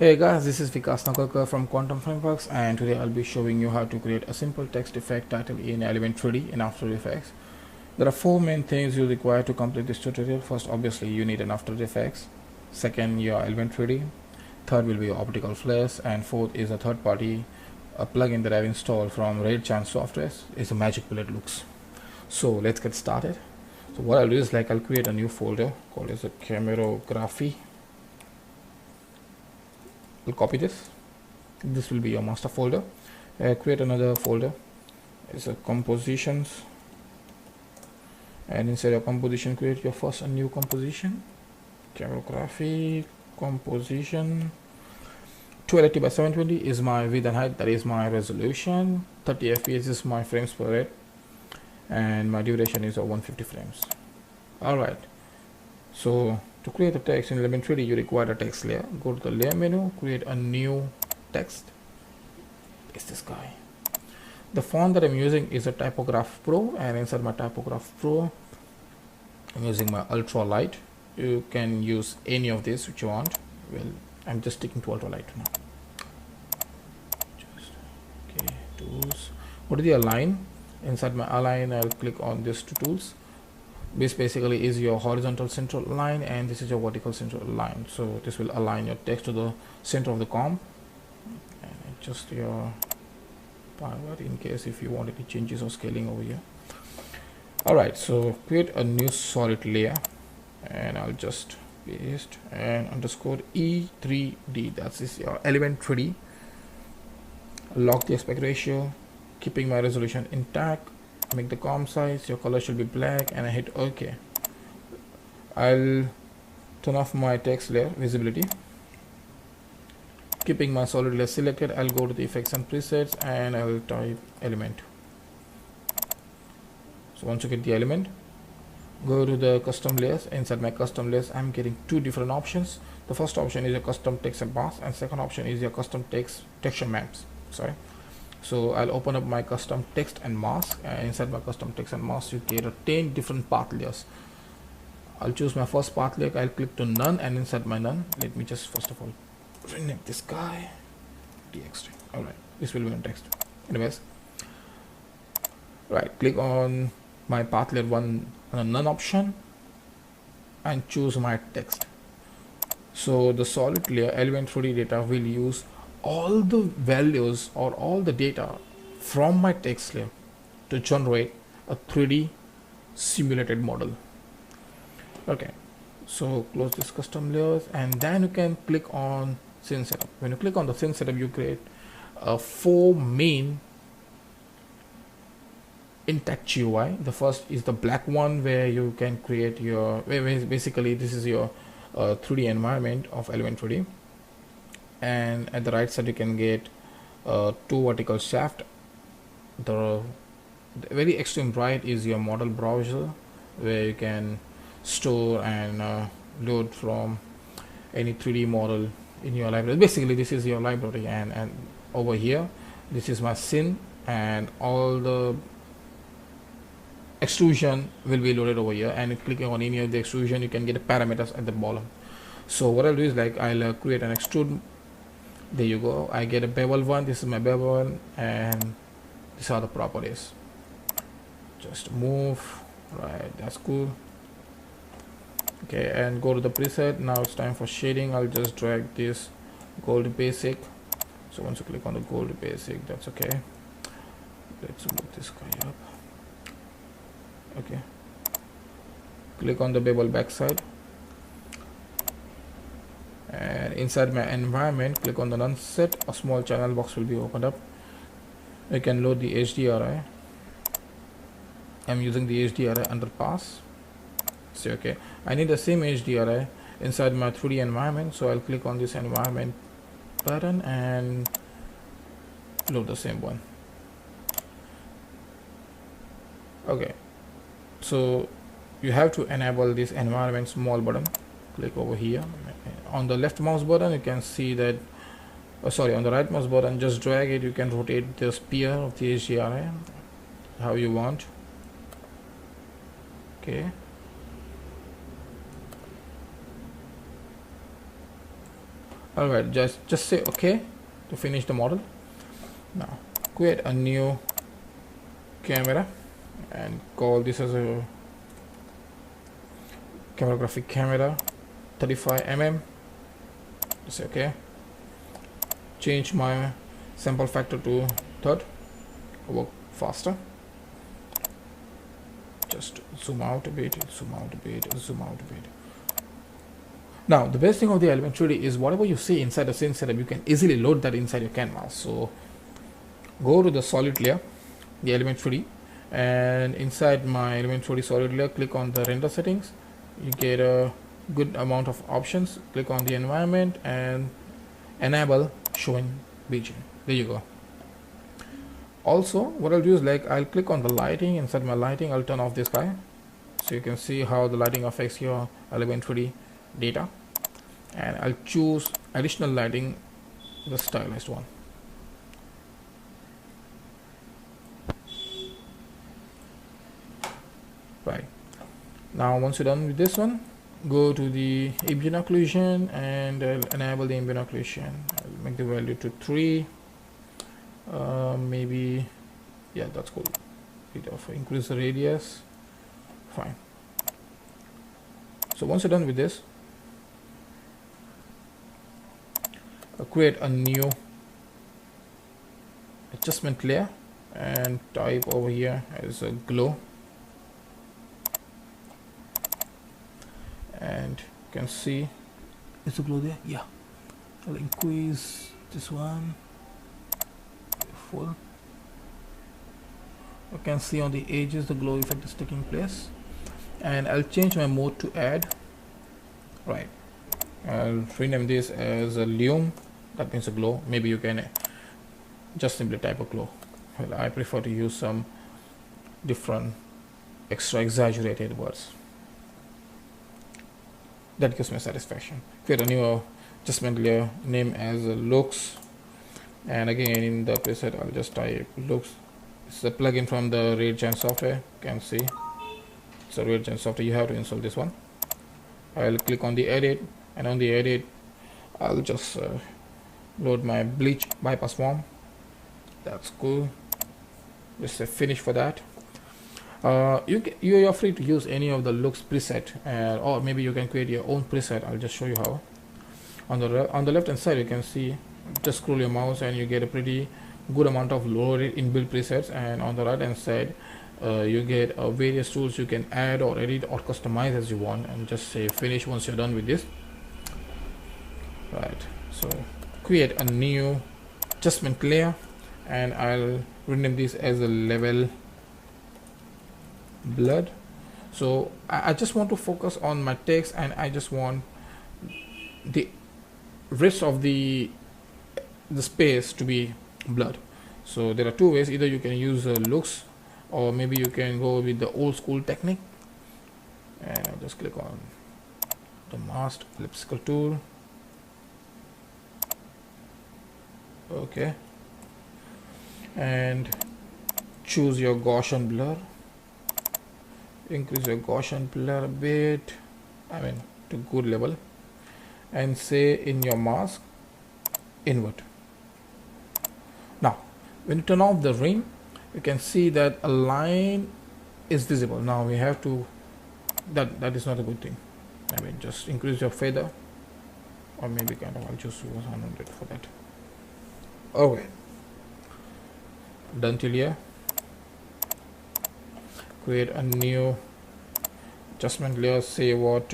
Hey guys, this is Vikas Nagolkar from Quantum Frameworks, and today I'll be showing you how to create a simple text effect title in Element3D in After Effects. There are four main things you require to complete this tutorial. First, obviously, you need an After Effects. Second, your Element3D. Third will be your optical flares, and fourth is a third party a plugin that I've installed from Red Chance Software. It's a magic bullet looks. So let's get started. So what I'll do is I'll create a new folder called as a camerography. I'll copy this. This will be your master folder. Create another folder. It's a compositions, and inside your composition, create your first a new composition. Camerography composition. 1280 by 720 is my width and height. That is my resolution. 30 fps is my frames per rate, and my duration is 150 frames. All right. So to create a text in Element3D, you require a text layer. Go to the layer menu, create a new text. It's this guy. The font that I'm using is a Typograph Pro, and inside my Typograph Pro, I'm using my ultra light. You can use any of this which you want. Well, I'm just sticking to ultra light now. Okay, tools. Go to the align. Inside my align, I'll click on these two tools. This basically is your horizontal central line, and this is your vertical central line. So this will align your text to the center of the comp, and adjust your power in case if you want any changes or scaling over here. All right, so create a new solid layer, and I'll just paste and underscore E3D. That's your Element3D. Lock the aspect ratio, keeping my resolution intact. Make the comp size, your color should be black, and I hit OK. I'll turn off my text layer visibility. Keeping my solid layer selected, I'll go to the effects and presets, and I'll type element. So once you get the element, go to the custom layers. Inside my custom layers, I'm getting two different options. The first option is your custom text and mask, and second option is your custom text texture maps. Sorry. So I'll open up my custom text and mask, and inside my custom text and mask you get 10 different path layers. I'll choose my first path layer. I'll click to none, and inside my none, let me just first of all rename this guy txt. All right, this will be on text. Anyways, right, click on my path layer one none option and choose my text. So the solid layer Element3D data will use all the values or all the data from my text layer to generate a 3D simulated model. Okay, so close this custom layers, and then you can click on scene setup. When you click on the scene setup, you create four main intact GUI. The first is the black one, where you can create your basically this is your 3D environment of Element3D. And at the right side you can get two vertical shaft. The very extreme right is your model browser, where you can store and load from any 3D model in your library. Basically this is your library, and over here this is my scene, and all the extrusion will be loaded over here, and clicking on any of the extrusion you can get the parameters at the bottom. So what I'll do is I'll create an extrude. There you go. I get a bevel one. This is my bevel one, and these are the properties. Just move. Right, that's cool. Okay, and go to the preset. Now it's time for shading. I'll just drag this gold basic. So once you click on the gold basic, that's okay. Let's move this guy up. Okay. Click on the bevel backside. And inside my environment, click on the none set. A small channel box will be opened up. You can load the HDRI. I'm using the HDRI underpass. See, okay, I need the same HDRI inside my 3D environment, so I'll click on this environment button and load the same one. Okay, so you have to enable this environment small button. Click over here. On the left mouse button you can see that, on the right mouse button, just drag it. You can rotate the sphere of the HDRI how you want. Okay, Alright, just say okay to finish the model. Now create a new camera and call this as a camera graphic camera 35 mm. Just say okay. Change my sample factor to third, work faster. Just zoom out a bit, zoom out a bit, zoom out a bit. Now the best thing of the Element3D is whatever you see inside the scene setup, you can easily load that inside your canvas. So go to the solid layer, the Element3D, and inside my Element3D solid layer, click on the render settings. You get a good amount of options. Click on the environment and enable showing region. There you go. Also what I'll do is, like, I'll click on the lighting. Inside my lighting, I'll turn off this guy so you can see how the lighting affects your Element3D data, and I'll choose additional lighting, the stylized one. Right, now once you're done with this one, go to the ambient occlusion and enable the ambient occlusion. I'll make the value to 3, maybe, yeah, that's cool. Bit of increase the radius, fine. So once you're done with this, create a new adjustment layer and type over here as a glow, and you can see it's a glow there. Yeah, I'll increase this one full. You can see on the edges the glow effect is taking place, and I'll change my mode to add. Right, I'll rename this as a lume. That means a glow. Maybe you can just simply type a glow. Well, I prefer to use some different extra exaggerated words. That gives me satisfaction. Create a new adjustment layer, name as looks, and again in the preset I'll just type looks. It's a plugin from the RateGen software. You can see it's a RateGen software. You have to install this one. I'll click on the edit, and on the edit I'll just load my bleach bypass form. That's cool. Just say finish for that. You're free to use any of the looks preset, or maybe you can create your own preset. I'll just show you how. On the left hand side, you can see, just scroll your mouse and you get a pretty good amount of loaded inbuilt presets, and on the right hand side you get various tools you can add or edit or customize as you want, and just say finish once you're done with this. Right, so create a new adjustment layer, and I'll rename this as a level blood. So I just want to focus on my text, and I just want the rest of the space to be blood. So there are two ways. Either you can use looks, or maybe you can go with the old school technique, and I'll just click on the masked elliptical tool. Okay, and choose your Gaussian blur. Increase your Gaussian blur a bit, I mean to good level, and say in your mask invert. Now when you turn off the ring, you can see that a line is visible. Now we have to, that is not a good thing. I mean, just increase your feather, or maybe kind of, I'll just use 100 for that. Okay, done till here. Create a new adjustment layer, say what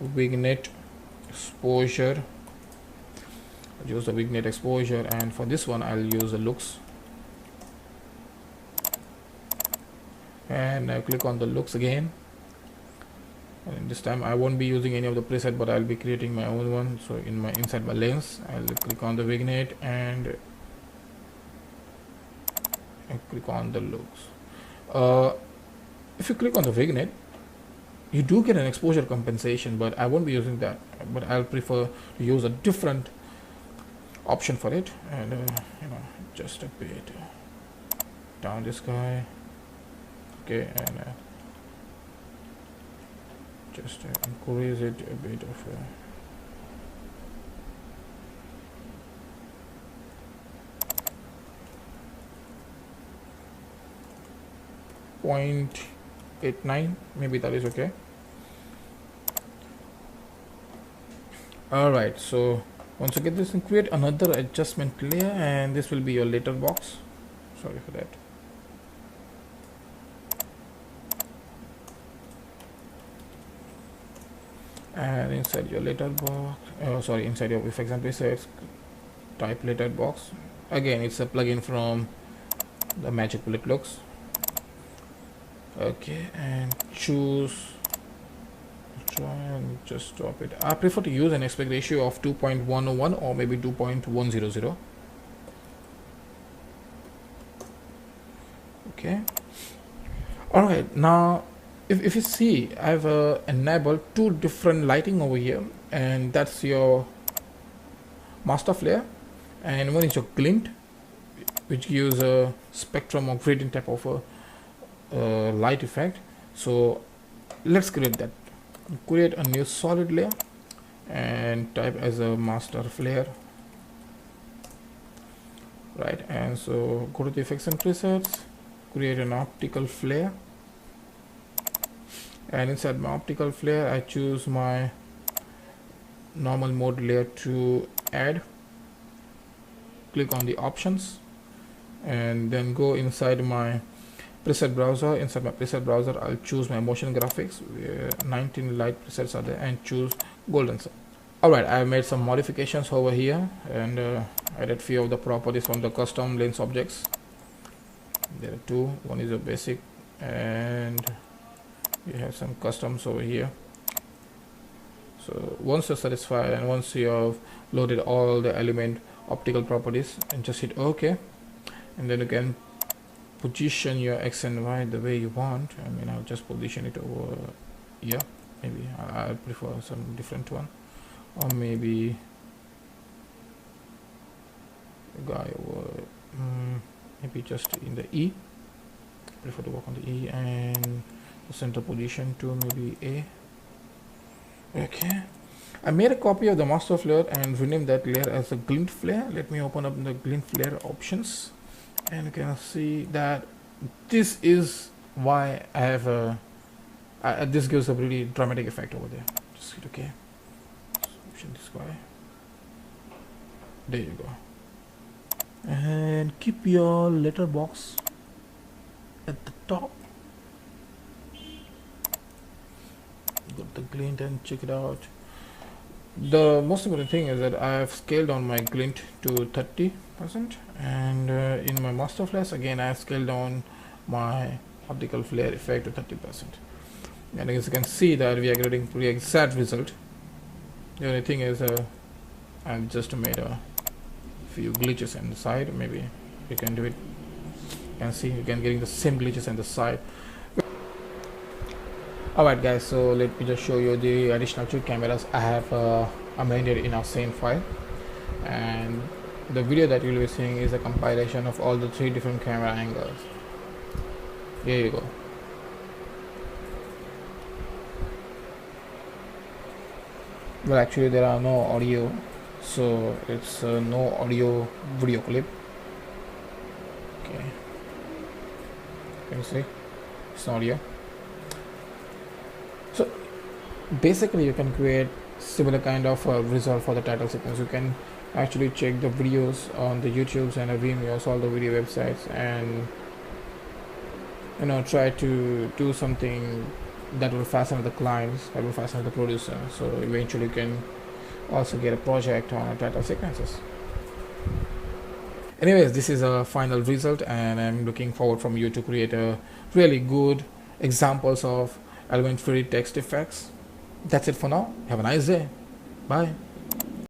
vignette exposure. I'll use the vignette exposure, and for this one I'll use the looks, and I'll click on the looks again, and this time I won't be using any of the preset, but I'll be creating my own one. So inside my lens, I'll click on the vignette and click on the looks. If you click on the vignette, you do get an exposure compensation, but I won't be using that, but I'll prefer to use a different option for it, and just a bit down this guy. Okay, and just increase it a bit of 2.89, maybe that is okay. Alright, so once you get this, and create another adjustment layer, and this will be your letterbox. Sorry for that. And inside your letterbox, inside your effects and presets, type letterbox. Again, it's a plugin from the Magic Bullet Looks. Okay, and choose, try and just drop it. I prefer to use an aspect ratio of 2.101 or maybe 2.100. Okay. All right, now if you see, I've enabled two different lighting over here, and that's your master flare, and one is your glint, which gives a spectrum or gradient type of a light effect. So let's create that. Create a new solid layer and type as a master flare, right? And so go to the effects and presets, create an optical flare, and inside my optical flare I choose my normal mode layer to add. Click on the options and then go inside my preset browser. Inside my preset browser I'll choose my motion graphics where 19 light presets are there, and choose golden sun. Alright, I made some modifications over here and added few of the properties from the custom lens objects. There are two. One is a basic, and we have some customs over here. So once you're satisfied and once you have loaded all the element optical properties, and just hit OK, and then you can position your X and Y the way you want. I mean, I'll just position it over here. Maybe I prefer some different one, or maybe a guy over maybe just in the E. Prefer to work on the E, and the center position to maybe A. Okay, I made a copy of the master flare and renamed that layer as a glint flare. Let me open up the glint flare options, and you can see that this is why I have a this gives a really dramatic effect over there. Just hit OK. Option this guy. There you go. And keep your letterbox at the top. Got the glint and check it out. The most important thing is that I have scaled down my glint to 30%, and in my master flares again I have scaled down my optical flare effect to 30%, and as you can see that we are getting pretty exact result. The only thing is I've just made a few glitches on the side. Maybe you can do it. You can see you can getting the same glitches on the side. Alright guys, so let me just show you the additional two cameras I have amended in our same file, and the video that you'll be seeing is a compilation of all the three different camera angles. There you go. Well, actually there are no audio, so it's no audio video clip. Okay, can you see it's no audio? So basically you can create similar kind of result for the title sequence. You can actually check the videos on the YouTubes and Vimeo, all the video websites, and try to do something that will fascinate the clients, that will fascinate the producer, so eventually you can also get a project on title sequences. Anyways, this is a final result, and I'm looking forward from you to create a really good examples of Element3D text effects. That's it for now. Have a nice day. Bye.